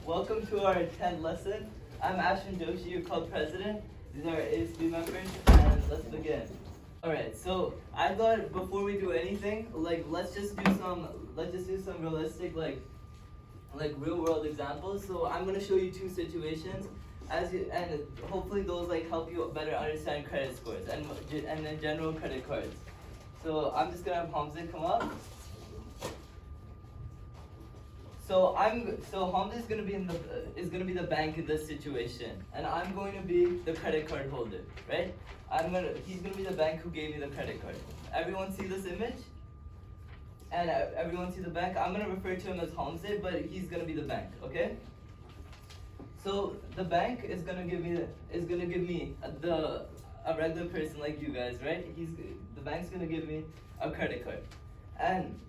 Welcome to our 10th lesson. I'm Ashwin Joshi, your club president. These are our ASB members, and let's begin. Alright, so I thought before we do anything, let's just do some realistic real world examples. So I'm gonna show you two situations and hopefully those help you better understand credit scores and then general credit cards. So I'm just gonna have Hamza come up. So Hamza is gonna be the bank in this situation, and I'm going to be the credit card holder, right? He's gonna be the bank who gave me the credit card. Everyone see this image? And everyone see the bank? I'm gonna refer to him as Hamza, but he's gonna be the bank, okay? So the bank is gonna give me a regular person like you guys, right? The bank's gonna give me a credit card, and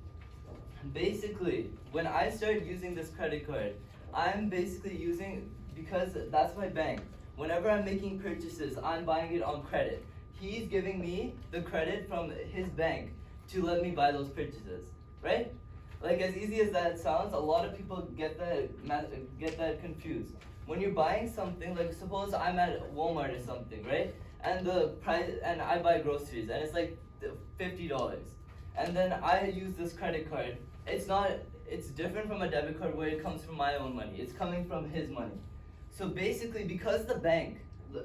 basically, when I start using this credit card, I'm basically using, because that's my bank. Whenever I'm making purchases, I'm buying it on credit. He's giving me the credit from his bank to let me buy those purchases, right? Like, as easy as that sounds, a lot of people get that confused. When you're buying something, like suppose I'm at Walmart or something, right? And the price, and I buy groceries, and it's like $50. And then I use this credit card. It's different from a debit card where it comes from my own money. It's coming from his money. So basically, because the bank,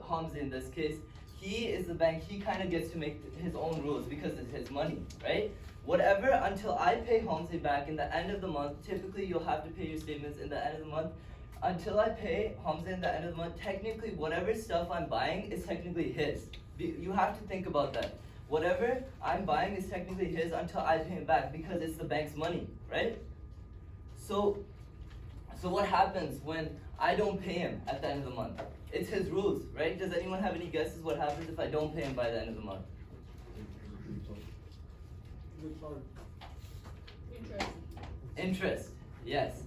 Hamza in this case, he is the bank, he kind of gets to make his own rules because it's his money, right? Whatever, until I pay Hamza back in the end of the month, typically you'll have to pay your statements in the end of the month. Until I pay Hamza in the end of the month, technically whatever stuff I'm buying is technically his. You have to think about that. Whatever I'm buying is technically his until I pay him back because it's the bank's money, right? So what happens when I don't pay him at the end of the month? It's his rules, right? Does anyone have any guesses what happens if I don't pay him by the end of the month? Interest, yes.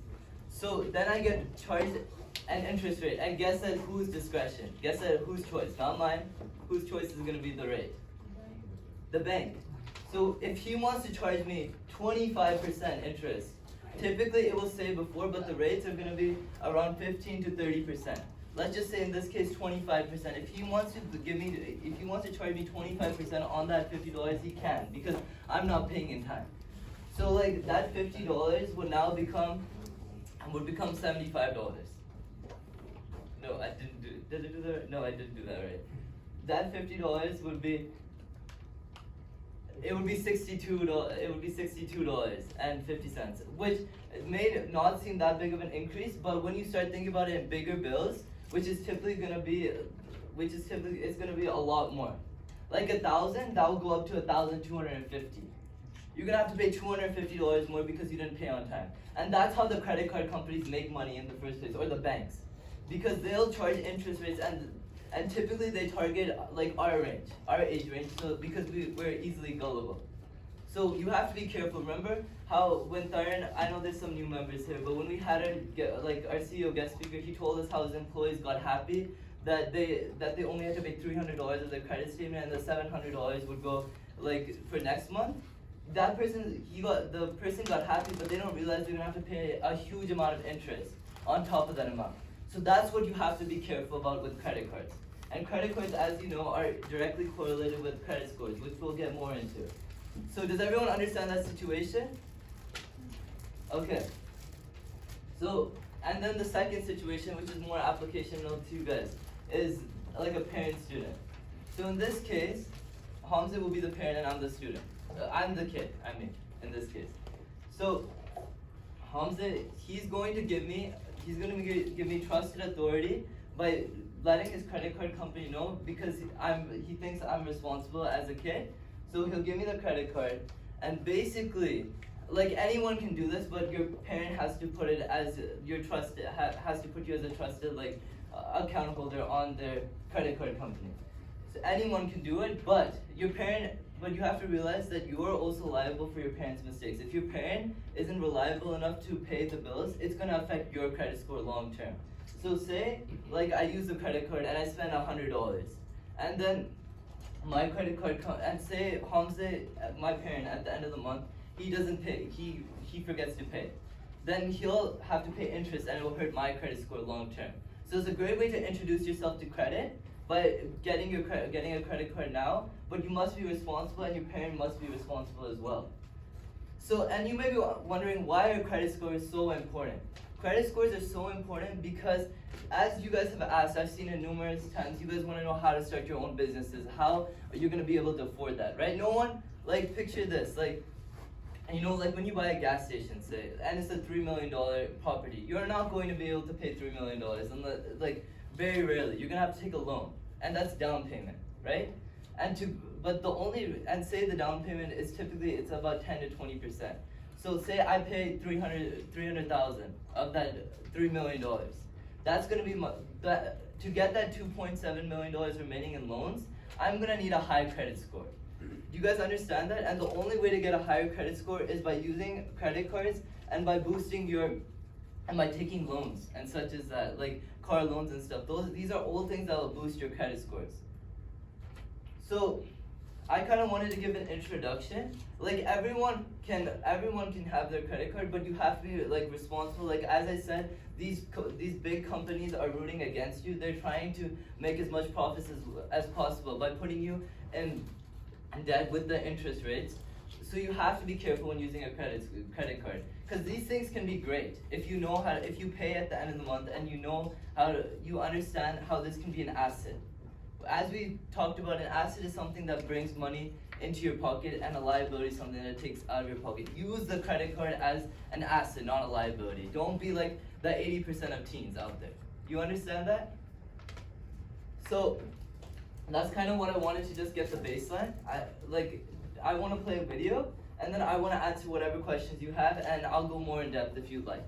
So then I get charged an interest rate, and guess at whose discretion? Guess at whose choice? Not mine. Whose choice is going to be the rate? The bank. So if he wants to charge me 25% interest, typically it will say before, but the rates are going to be around 15 to 30%. Let's just say in this case 25%. If he wants to charge me 25% on that $50, he can, because I'm not paying in time. So like that $50 would now become $75. No, I didn't do. Did I do that? No, I didn't do that right. That $50 would be. It would be $62. It would be $62.50, which may not seem that big of an increase, but when you start thinking about it in bigger bills, it's gonna be a lot more. Like 1,000, that will go up to 1,250. You're gonna have to pay $250 more because you didn't pay on time, and that's how the credit card companies make money in the first place, or the banks, because they'll charge interest rates and typically they target like our age range, so because we're easily gullible. So you have to be careful. Remember how when Taran, I know there's some new members here, but when we had our CEO guest speaker, he told us how his employees got happy that they only had to pay $300 of their credit statement, and the $700 would go for next month. The person got happy, but they don't realize they're gonna have to pay a huge amount of interest on top of that amount. So that's what you have to be careful about with credit cards. And credit cards, as you know, are directly correlated with credit scores, which we'll get more into. So does everyone understand that situation? Okay. So, and then the second situation, which is more applicational to you guys, is like a parent-student. So in this case, Hamza will be the parent and I'm the student. I'm the kid, in this case. So Hamza, he's going to give me trusted authority by letting his credit card company know, because he thinks I'm responsible as a kid. So he'll give me the credit card, and basically, like anyone can do this, but your parent has to put it as your trusted, has to put you as a trusted account holder on their credit card company. So anyone can do it, but you have to realize that you are also liable for your parents' mistakes. If your parent isn't reliable enough to pay the bills, it's gonna affect your credit score long term. So say, I use the credit card and I spend $100, and then my credit card and say Hamza, my parent, at the end of the month, he doesn't pay. He forgets to pay. then he'll have to pay interest and it will hurt my credit score long term. So it's a great way to introduce yourself to credit by getting a credit card now, but you must be responsible and your parent must be responsible as well. So, and you may be wondering, why are credit scores so important? Credit scores are so important because, as you guys have asked, I've seen it numerous times, you guys want to know how to start your own businesses, how are you going to be able to afford that, right? No one, like, picture this, like, you know, like when you buy a gas station, say, and it's a $3 million property, you're not going to be able to pay $3 million, unless, like, very rarely, you're going to have to take a loan, and that's down payment, right? And say the down payment is typically, it's about 10 to 20%. So say I pay 300,000 of that $3 million. That's gonna be to get that $2.7 million remaining in loans, I'm gonna need a high credit score. Do you guys understand that? And the only way to get a higher credit score is by using credit cards and by by taking loans and such as that, like car loans and stuff. These are all things that will boost your credit scores. So I kind of wanted to give an introduction. Like everyone can have their credit card, but you have to be like responsible. Like as I said, these big companies are rooting against you. They're trying to make as much profits as possible by putting you in debt with the interest rates. So you have to be careful when using a credit card, because these things can be great if you know if you pay at the end of the month and you understand how this can be an asset. As we talked about, an asset is something that brings money into your pocket, and a liability is something that it takes out of your pocket. Use the credit card as an asset, not a liability. Don't be like the 80% of teens out there. You understand that? So that's kind of what I wanted to just get the baseline. I want to play a video, and then I want to answer whatever questions you have, and I'll go more in depth if you'd like.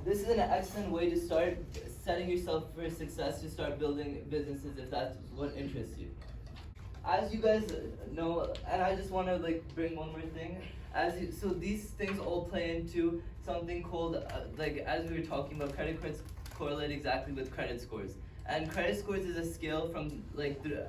This is an excellent way to start setting yourself for success, to start building businesses if that's what interests you. As you guys know, and I just want to like bring one more thing. So these things all play into something called as we were talking about, credit cards correlate exactly with credit scores. And credit scores is a scale from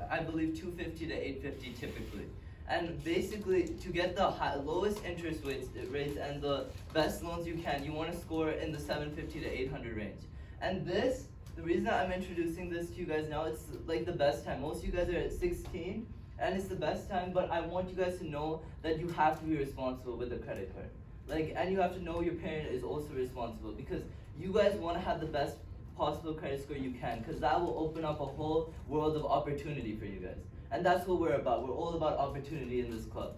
I believe 250 to 850 typically. And basically, to get the lowest interest rates and the best loans you can, you want to score in the 750 to 800 range. And the reason I'm introducing this to you guys now, it's like the best time. Most of you guys are at 16, and it's the best time, but I want you guys to know that you have to be responsible with a credit card. And you have to know your parent is also responsible, because you guys want to have the best possible credit score you can, because that will open up a whole world of opportunity for you guys. And that's what we're about. We're all about opportunity in this club.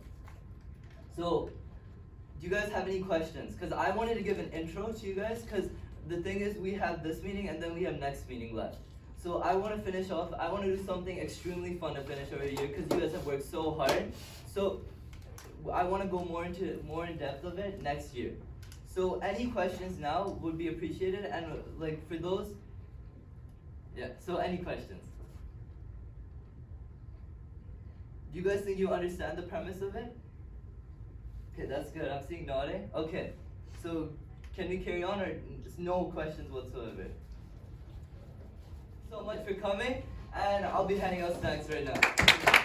So, do you guys have any questions? Because I wanted to give an intro to you guys, because the thing is, we have this meeting and then we have next meeting left. So I want to finish off. I want to do something extremely fun to finish over here, because you guys have worked so hard. So I want to go more in depth of it next year. So any questions now would be appreciated, and for those, yeah. So any questions? Do you guys think you understand the premise of it? Okay, that's good. I'm seeing nodding. Okay, so can we carry on, or no questions whatsoever? So much for coming, and I'll be handing out snacks right now.